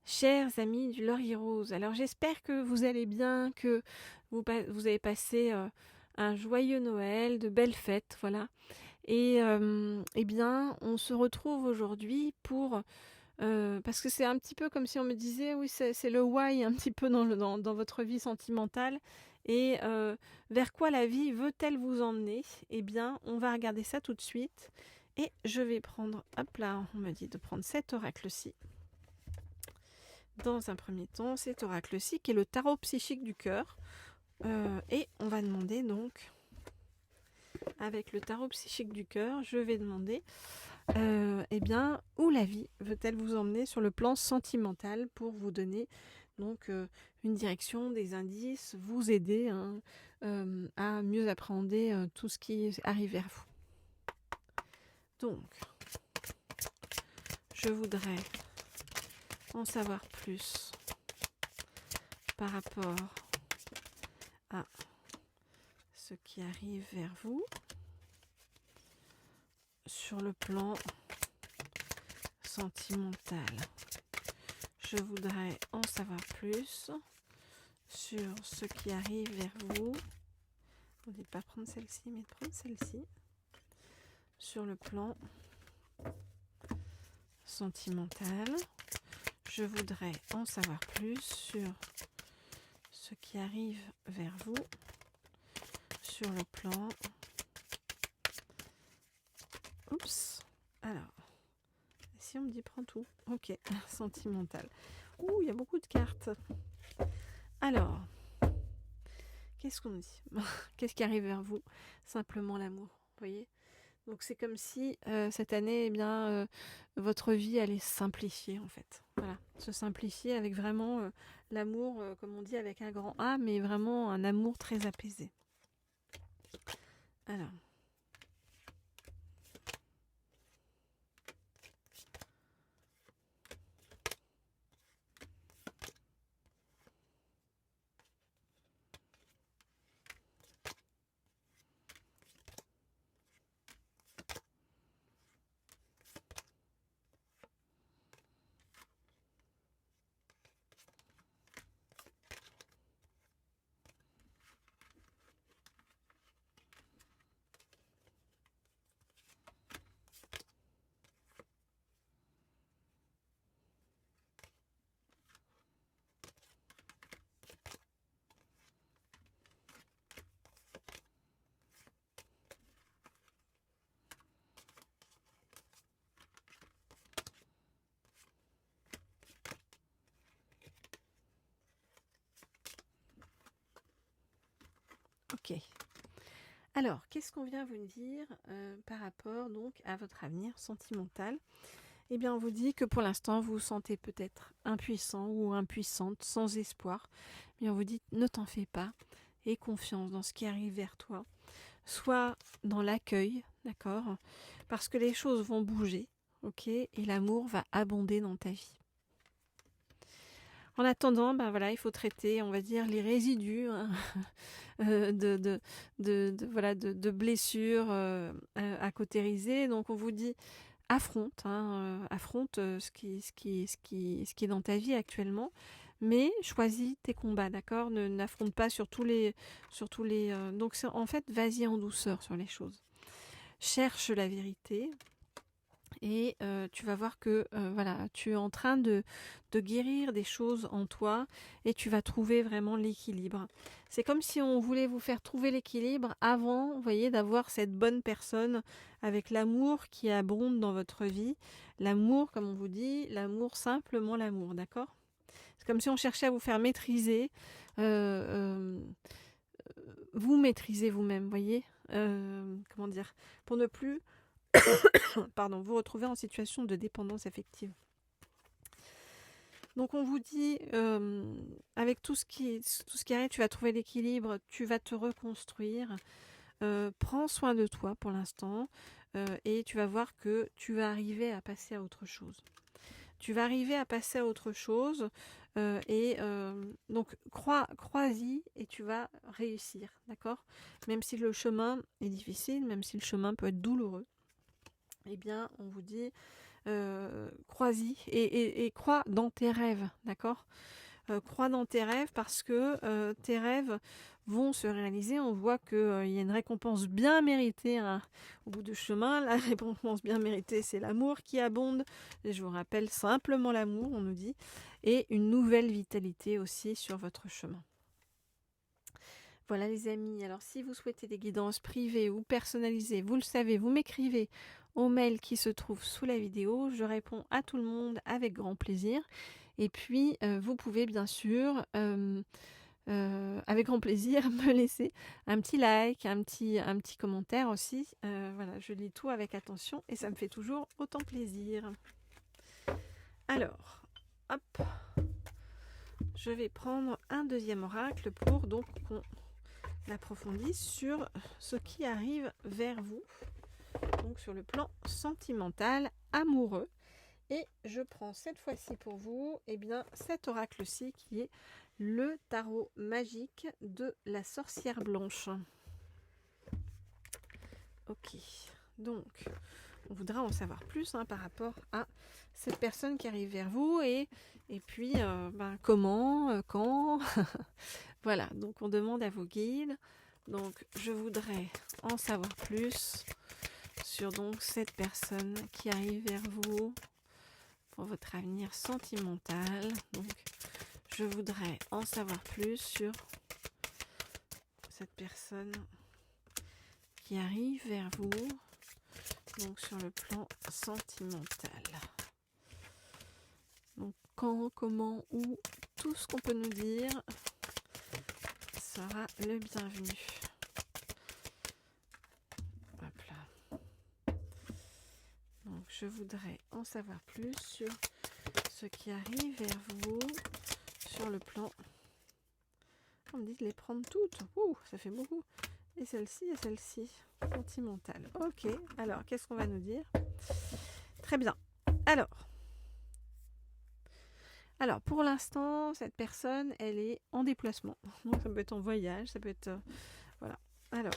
Chers amis du Laurier Rose, alors j'espère que vous allez bien, que vous avez passé un joyeux Noël, de belles fêtes, voilà. Et eh bien, on se retrouve aujourd'hui pour parce que c'est un petit peu comme si on me disait, oui, c'est le why un petit peu dans votre vie sentimentale. Et vers quoi la vie veut-elle vous emmener? Eh bien, on va regarder ça tout de suite. Et je vais prendre, hop là, on me dit de prendre cet oracle-ci. Dans un premier temps, cet oracle-ci qui est le tarot psychique du cœur. Et on va demander donc, avec le tarot psychique du cœur, je vais demander eh bien, où la vie veut-elle vous emmener sur le plan sentimental pour vous donner donc une direction, des indices, vous aider à mieux appréhender tout ce qui arrive vers vous. Donc, je voudrais en savoir plus par rapport à ce qui arrive vers vous sur le plan sentimental. Je voudrais en savoir plus sur ce qui arrive vers vous. On ne dit pas prendre celle-ci, mais de prendre celle-ci. Sur le plan sentimental, je voudrais en savoir plus sur ce qui arrive vers vous sur le plan. Oups. Alors, si on me dit prends tout. Ok, sentimental. Ouh, il y a beaucoup de cartes. Alors, qu'est-ce qu'on dit? Qu'est-ce qui arrive vers vous? Simplement l'amour, vous voyez? Donc c'est comme si cette année, eh bien, votre vie allait se simplifier en fait. Voilà, se simplifier avec vraiment l'amour, comme on dit avec un grand A, mais vraiment un amour très apaisé. Alors. Ok. Alors, qu'est-ce qu'on vient vous dire par rapport donc à votre avenir sentimental? Eh bien, on vous dit que pour l'instant, vous vous sentez peut-être impuissant ou impuissante, sans espoir. Mais on vous dit, ne t'en fais pas, aie confiance dans ce qui arrive vers toi. Sois dans l'accueil, d'accord? Parce que les choses vont bouger, ok? Et l'amour va abonder dans ta vie. En attendant, ben voilà, il faut traiter, on va dire, les résidus hein, de blessures à cautériser. Donc on vous dit affronte, affronte ce qui est dans ta vie actuellement, mais choisis tes combats, d'accord? N'affronte pas sur tous les. Donc en fait, vas-y en douceur sur les choses. Cherche la vérité. Et tu vas voir que voilà, tu es en train de guérir des choses en toi et tu vas trouver vraiment l'équilibre. C'est comme si on voulait vous faire trouver l'équilibre avant, vous voyez, d'avoir cette bonne personne avec l'amour qui abonde dans votre vie. L'amour, comme on vous dit, l'amour, simplement l'amour, d'accord? C'est comme si on cherchait à vous faire maîtriser, vous maîtriser vous-même, vous voyez? Comment dire? Pour ne plus vous retrouvez en situation de dépendance affective. Donc on vous dit, avec tout ce qui arrive, tu vas trouver l'équilibre, tu vas te reconstruire. Prends soin de toi pour l'instant et tu vas voir que tu vas arriver à passer à autre chose. Tu vas arriver à passer à autre chose donc crois-y et tu vas réussir, d'accord? Même si le chemin est difficile, même si le chemin peut être douloureux, eh bien on vous dit crois-y et crois dans tes rêves, d'accord? Crois dans tes rêves parce que tes rêves vont se réaliser. On voit qu'il y a une récompense bien méritée hein, au bout du chemin. La récompense bien méritée, c'est l'amour qui abonde. Et je vous rappelle simplement l'amour, on nous dit. Et une nouvelle vitalité aussi sur votre chemin. Voilà les amis, alors si vous souhaitez des guidances privées ou personnalisées, vous le savez, vous m'écrivez au mail qui se trouve sous la vidéo. Je réponds à tout le monde avec grand plaisir. Et puis, vous pouvez bien sûr, avec grand plaisir, me laisser un petit like, un petit commentaire aussi. Voilà, je lis tout avec attention et ça me fait toujours autant plaisir. Alors, hop, je vais prendre un deuxième oracle pour donc qu'on approfondisse sur ce qui arrive vers vous, donc sur le plan sentimental, amoureux. Et je prends cette fois-ci pour vous cet oracle-ci qui est le tarot magique de la sorcière blanche. Ok, donc on voudra en savoir plus par rapport à cette personne qui arrive vers vous et puis comment, quand. Voilà, donc on demande à vos guides. Donc je voudrais en savoir plus sur donc cette personne qui arrive vers vous pour votre avenir sentimental. Donc je voudrais en savoir plus sur cette personne qui arrive vers vous, donc sur le plan sentimental. Donc quand, comment, où, tout ce qu'on peut nous dire sera le bienvenu. Hop là. Donc je voudrais en savoir plus sur ce qui arrive vers vous sur le plan. On me dit de les prendre toutes. Ouh, ça fait beaucoup. Et celle-ci et celle-ci. Sentimentale. Ok, alors qu'est-ce qu'on va nous dire? Très bien. Alors pour l'instant, cette personne, elle est en déplacement. Donc ça peut être en voyage, ça peut être... voilà. Alors...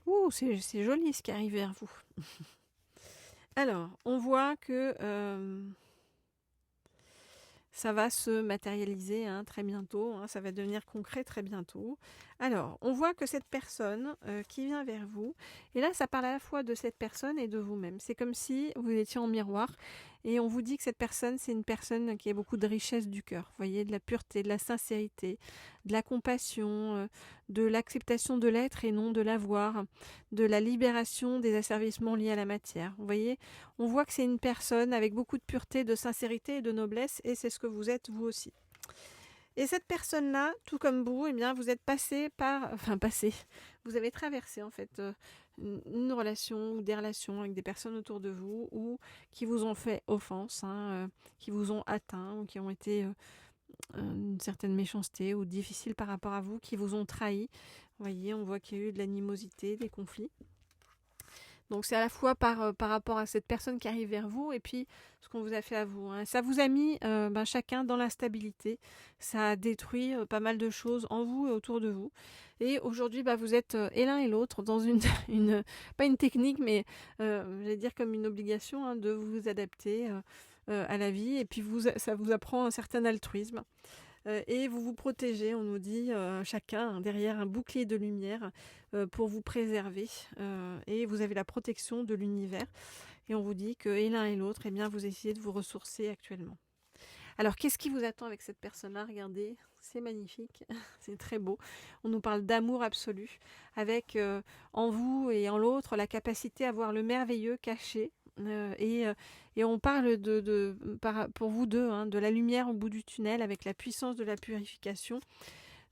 ouh, c'est joli ce qui arrive vers vous. Alors, on voit que ça va se matérialiser très bientôt, ça va devenir concret très bientôt. Alors, on voit que cette personne qui vient vers vous, et là ça parle à la fois de cette personne et de vous-même. C'est comme si vous étiez en miroir et on vous dit que cette personne, c'est une personne qui a beaucoup de richesse du cœur. Vous voyez, de la pureté, de la sincérité, de la compassion, de l'acceptation de l'être et non de l'avoir, de la libération des asservissements liés à la matière. Vous voyez, on voit que c'est une personne avec beaucoup de pureté, de sincérité et de noblesse, et c'est ce que vous êtes vous aussi. Et cette personne-là, tout comme vous, vous êtes vous avez traversé en fait une relation ou des relations avec des personnes autour de vous ou qui vous ont fait offense, qui vous ont atteint ou qui ont été une certaine méchanceté ou difficile par rapport à vous, qui vous ont trahi. Vous voyez, on voit qu'il y a eu de l'animosité, des conflits. Donc c'est à la fois par rapport à cette personne qui arrive vers vous et puis ce qu'on vous a fait à vous. Ça vous a mis chacun dans l'instabilité. Ça a détruit pas mal de choses en vous et autour de vous. Et aujourd'hui, vous êtes et l'un et l'autre dans pas une technique, mais j'allais dire comme une obligation de vous adapter à la vie. Et puis ça vous apprend un certain altruisme. Et vous vous protégez, on nous dit, chacun derrière un bouclier de lumière pour vous préserver. Et vous avez la protection de l'univers. Et on vous dit que et l'un et l'autre, vous essayez de vous ressourcer actuellement. Alors, qu'est-ce qui vous attend avec cette personne-là? Regardez, c'est magnifique, c'est très beau. On nous parle d'amour absolu, avec en vous et en l'autre la capacité à voir le merveilleux caché. Et on parle pour vous deux, hein, de la lumière au bout du tunnel avec la puissance de la purification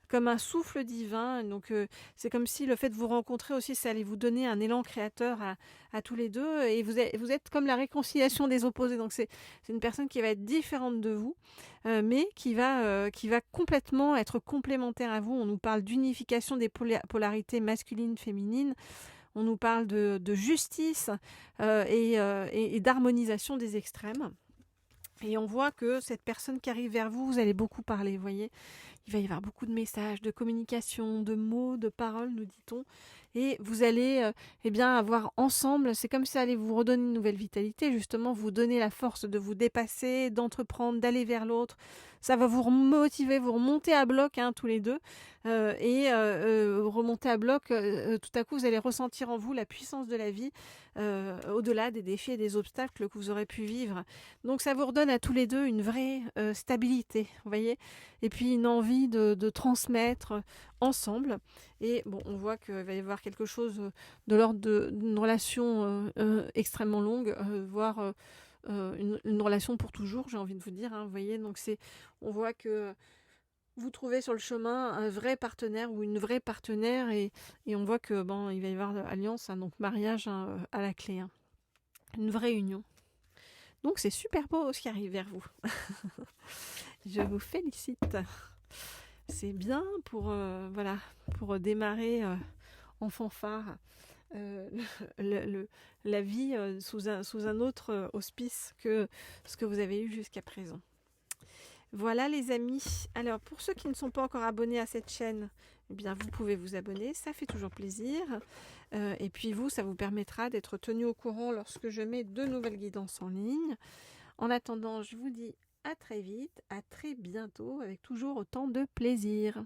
comme un souffle divin. Donc, c'est comme si le fait de vous rencontrer aussi, ça allait vous donner un élan créateur à tous les deux. Et vous êtes comme la réconciliation des opposés. Donc, c'est une personne qui va être différente de vous, mais qui va complètement être complémentaire à vous. On nous parle d'unification des polarités masculines, féminines. On nous parle de justice et d'harmonisation des extrêmes. Et on voit que cette personne qui arrive vers vous, vous allez beaucoup parler, vous voyez. Il va y avoir beaucoup de messages, de communication, de mots, de paroles, nous dit-on. Et vous allez avoir ensemble, c'est comme si ça allait vous redonner une nouvelle vitalité, justement, vous donner la force de vous dépasser, d'entreprendre, d'aller vers l'autre. Ça va vous motiver, vous remonter à bloc, hein, tous les deux. Remonter à bloc, tout à coup, vous allez ressentir en vous la puissance de la vie, au-delà des défis et des obstacles que vous aurez pu vivre. Donc ça vous redonne à tous les deux une vraie stabilité, vous voyez, et puis une envie de transmettre ensemble. Et bon, on voit qu'il va y avoir quelque chose de l'ordre d'une relation extrêmement longue, voire une relation pour toujours, j'ai envie de vous dire, hein, vous voyez. Donc on voit que vous trouvez sur le chemin un vrai partenaire ou une vraie partenaire, et on voit que il va y avoir alliance, hein, donc mariage, hein, à la clé, hein. Une vraie union. Donc c'est super beau ce qui arrive vers vous. Je vous félicite. C'est bien pour démarrer en fanfare la vie sous un autre auspice que ce que vous avez eu jusqu'à présent. Voilà les amis. Alors pour ceux qui ne sont pas encore abonnés à cette chaîne, eh bien vous pouvez vous abonner, ça fait toujours plaisir. Et puis ça vous permettra d'être tenu au courant lorsque je mets de nouvelles guidances en ligne. En attendant, je vous dis à très vite, à très bientôt, avec toujours autant de plaisir.